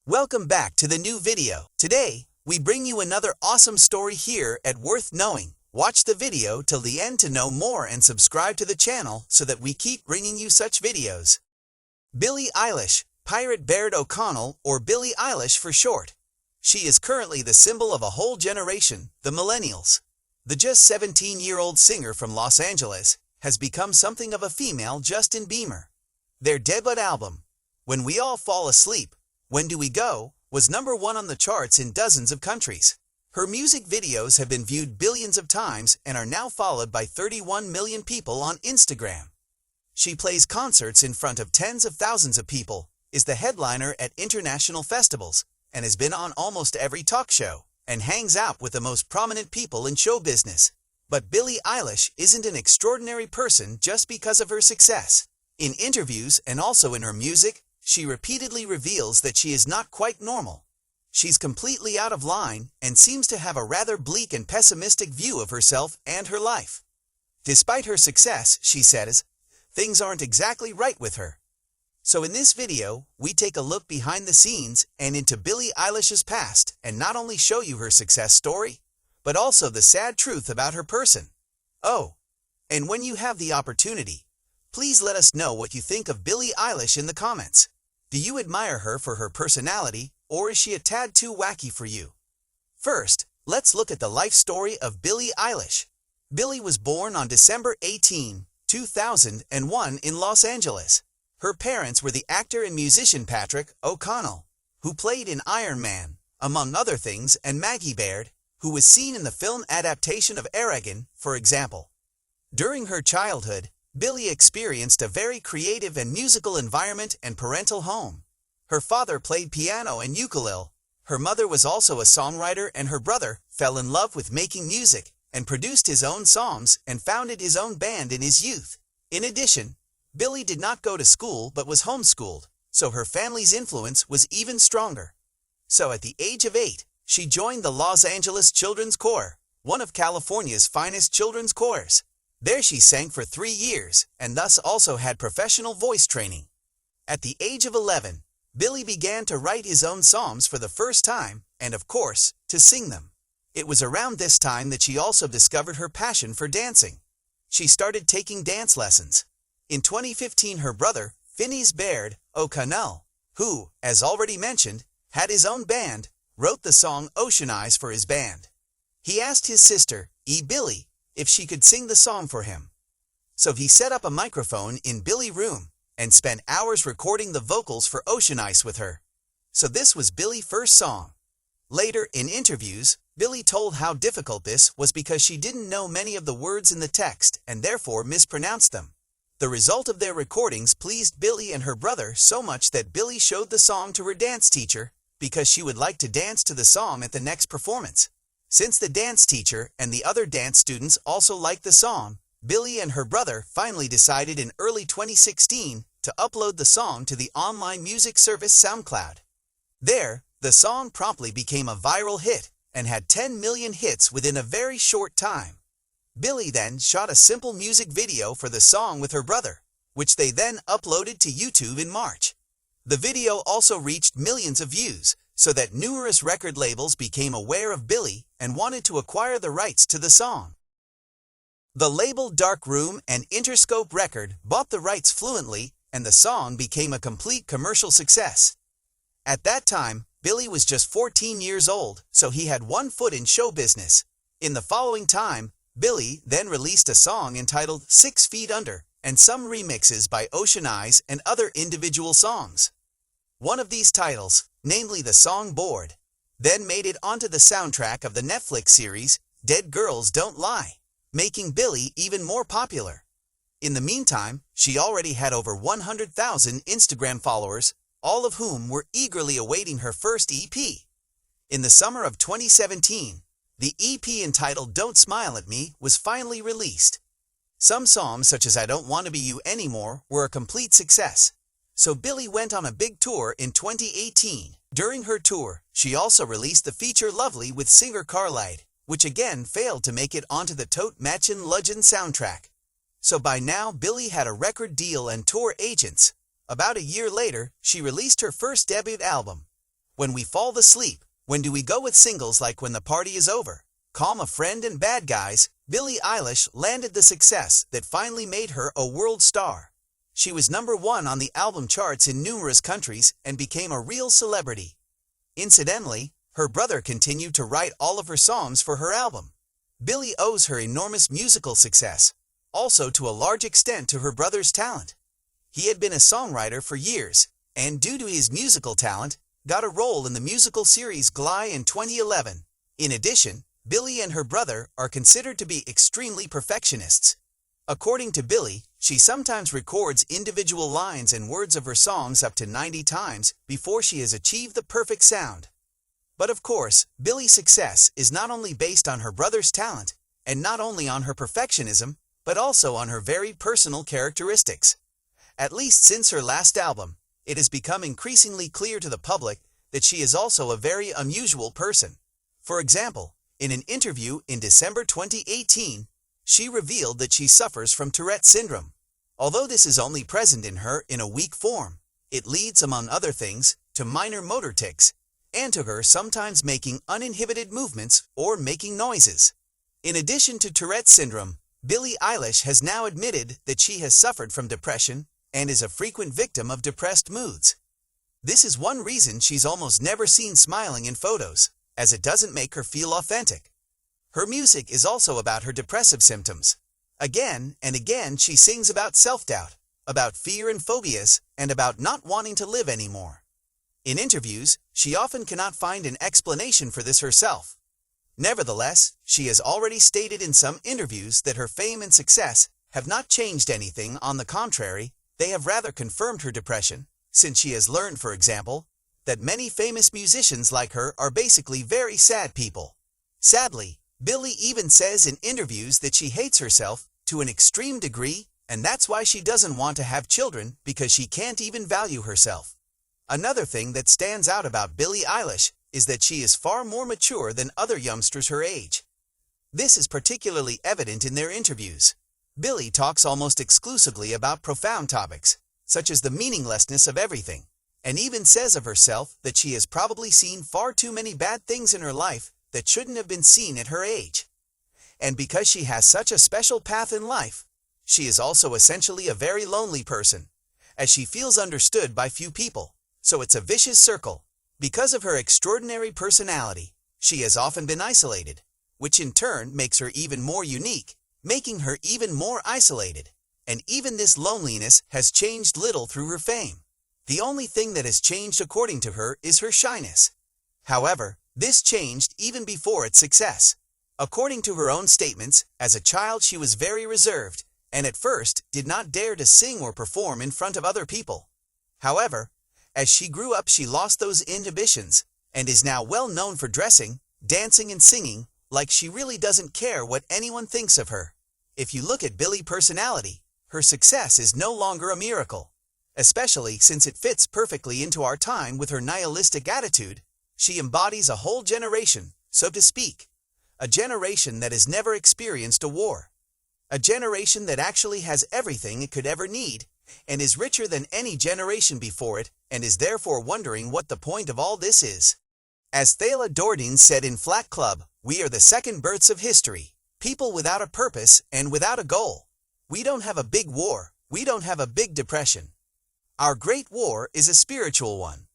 Welcome back to the new video. Today, we bring you another awesome story here at Worth Knowing. Watch the video till the end to know more and subscribe to the channel so that we keep bringing you such videos. Billie Eilish, Pirate Baird O'Connell, or Billie Eilish for short. She is currently the symbol of a whole generation, the millennials. The just 17-year-old singer from Los Angeles has become something of a female Justin Bieber. Their debut album, When We All Fall Asleep, When Do We Go, was #1 on the charts in dozens of countries. Her music videos have been viewed billions of times and are now followed by 31 million people on Instagram. She plays concerts in front of tens of thousands of people, is the headliner at international festivals, and has been on almost every talk show, and hangs out with the most prominent people in show business. But Billie Eilish isn't an extraordinary person just because of her success. In interviews and also in her music, she repeatedly reveals that she is not quite normal. She's completely out of line and seems to have a rather bleak and pessimistic view of herself and her life. Despite her success, she says, things aren't exactly right with her. So in this video, we take a look behind the scenes and into Billie Eilish's past and not only show you her success story, but also the sad truth about her person. Oh, and when you have the opportunity, please let us know what you think of Billie Eilish in the comments. Do you admire her for her personality, or is she a tad too wacky for you? First, let's look at the life story of Billie Eilish. Billie was born on December 18, 2001 in Los Angeles. Her parents were the actor and musician Patrick O'Connell, who played in Iron Man, among other things, and Maggie Baird, who was seen in the film adaptation of Aragon, for example. During her childhood, Billie experienced a very creative and musical environment and parental home. Her father played piano and ukulele. Her mother was also a songwriter, and her brother fell in love with making music and produced his own songs and founded his own band in his youth. In addition, Billie did not go to school but was homeschooled, so her family's influence was even stronger. So at the age of 8, she joined the Los Angeles Children's Choir, one of California's finest children's choirs. There she sang for 3 years and thus also had professional voice training. At the age of 11, Billie began to write his own songs for the first time and, of course, to sing them. It was around this time that she also discovered her passion for dancing. She started taking dance lessons. In 2015, her brother, Phineas Baird O'Connell, who, as already mentioned, had his own band, wrote the song Ocean Eyes for his band. He asked his sister, Billie, if she could sing the song for him. So he set up a microphone in Billie's room and spent hours recording the vocals for Ocean Eyes with her. So this was Billie's first song. Later, in interviews, Billie told how difficult this was because she didn't know many of the words in the text and therefore mispronounced them. The result of their recordings pleased Billie and her brother so much that Billie showed the song to her dance teacher because she would like to dance to the song at the next performance. Since the dance teacher and the other dance students also liked the song, Billie and her brother finally decided in early 2016 to upload the song to the online music service SoundCloud. There, the song promptly became a viral hit and had 10 million hits within a very short time. Billie then shot a simple music video for the song with her brother, which they then uploaded to YouTube in March. The video also reached millions of views, so that numerous record labels became aware of Billie and wanted to acquire the rights to the song. The label Dark Room and Interscope Record bought the rights fluently, and the song became a complete commercial success. At that time, Billie was just 14 years old, so he had one foot in show business. In the following time, Billie then released a song entitled 6 Feet Under and some remixes by Ocean Eyes and other individual songs. One of these titles, namely the song Bored, then made it onto the soundtrack of the Netflix series Dead Girls Don't Lie, making Billie even more popular. In the meantime, she already had over 100,000 Instagram followers, all of whom were eagerly awaiting her first EP. In the summer of 2017, the EP entitled Don't Smile at Me was finally released. Some songs such as I Don't Want to Be You Anymore were a complete success. So Billie went on a big tour in 2018. During her tour, she also released the feature Lovely with singer Carlide, which again failed to make it onto the Tot Machen Legend soundtrack. So by now, Billie had a record deal and tour agents. About a year later, she released her first debut album, When we fall asleep, when do we go with singles like When the Party is Over, Calm a Friend and Bad Guys? Billie Eilish landed the success that finally made her a world star. She was #1 on the album charts in numerous countries and became a real celebrity. Incidentally, her brother continued to write all of her songs for her album. Billie owes her enormous musical success, also to a large extent to her brother's talent. He had been a songwriter for years, and due to his musical talent, got a role in the musical series Glee in 2011. In addition, Billie and her brother are considered to be extremely perfectionists. According to Billie, she sometimes records individual lines and words of her songs up to 90 times before she has achieved the perfect sound. But of course, Billie's success is not only based on her brother's talent, and not only on her perfectionism, but also on her very personal characteristics. At least since her last album, it has become increasingly clear to the public that she is also a very unusual person. For example, in an interview in December 2018, she revealed that she suffers from Tourette syndrome. Although this is only present in her in a weak form, it leads, among other things, to minor motor tics, and to her sometimes making uninhibited movements or making noises. In addition to Tourette syndrome, Billie Eilish has now admitted that she has suffered from depression and is a frequent victim of depressed moods. This is one reason she's almost never seen smiling in photos, as it doesn't make her feel authentic. Her music is also about her depressive symptoms. Again and again she sings about self-doubt, about fear and phobias, and about not wanting to live anymore. In interviews, she often cannot find an explanation for this herself. Nevertheless, she has already stated in some interviews that her fame and success have not changed anything. On the contrary, they have rather confirmed her depression, since she has learned, for example, that many famous musicians like her are basically very sad people. Sadly, Billie even says in interviews that she hates herself to an extreme degree, and that's why she doesn't want to have children, because she can't even value herself. Another thing that stands out about Billie Eilish is that she is far more mature than other youngsters her age. This is particularly evident in their interviews. Billie talks almost exclusively about profound topics, such as the meaninglessness of everything, and even says of herself that she has probably seen far too many bad things in her life that shouldn't have been seen at her age. And because she has such a special path in life, she is also essentially a very lonely person, as she feels understood by few people, so it's a vicious circle. Because of her extraordinary personality, she has often been isolated, which in turn makes her even more unique, making her even more isolated. And even this loneliness has changed little through her fame. The only thing that has changed according to her is her shyness. However, this changed even before its success. According to her own statements, as a child she was very reserved, and at first did not dare to sing or perform in front of other people. However, as she grew up she lost those inhibitions, and is now well known for dressing, dancing and singing like she really doesn't care what anyone thinks of her. If you look at Billie's personality, her success is no longer a miracle, especially since it fits perfectly into our time with her nihilistic attitude. She embodies a whole generation, so to speak. A generation that has never experienced a war. A generation that actually has everything it could ever need, and is richer than any generation before it, and is therefore wondering what the point of all this is. As Thala Dordein said in Flat Club, "We are the second births of history, people without a purpose and without a goal. We don't have a big war, we don't have a big depression. Our great war is a spiritual one.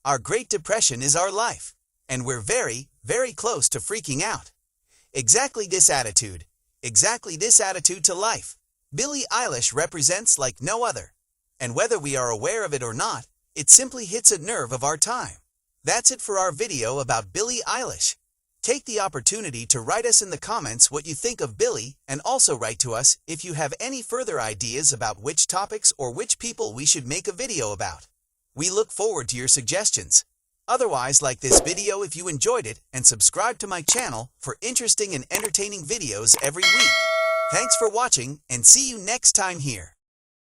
Our great depression is our life, and we're very, very close to freaking out." Exactly this attitude to life, Billie Eilish represents like no other. And whether we are aware of it or not, it simply hits a nerve of our time. That's it for our video about Billie Eilish. Take the opportunity to write us in the comments what you think of Billie, and also write to us if you have any further ideas about which topics or which people we should make a video about. We look forward to your suggestions. Otherwise, like this video if you enjoyed it, and subscribe to my channel for interesting and entertaining videos every week. Thanks for watching, and see you next time here.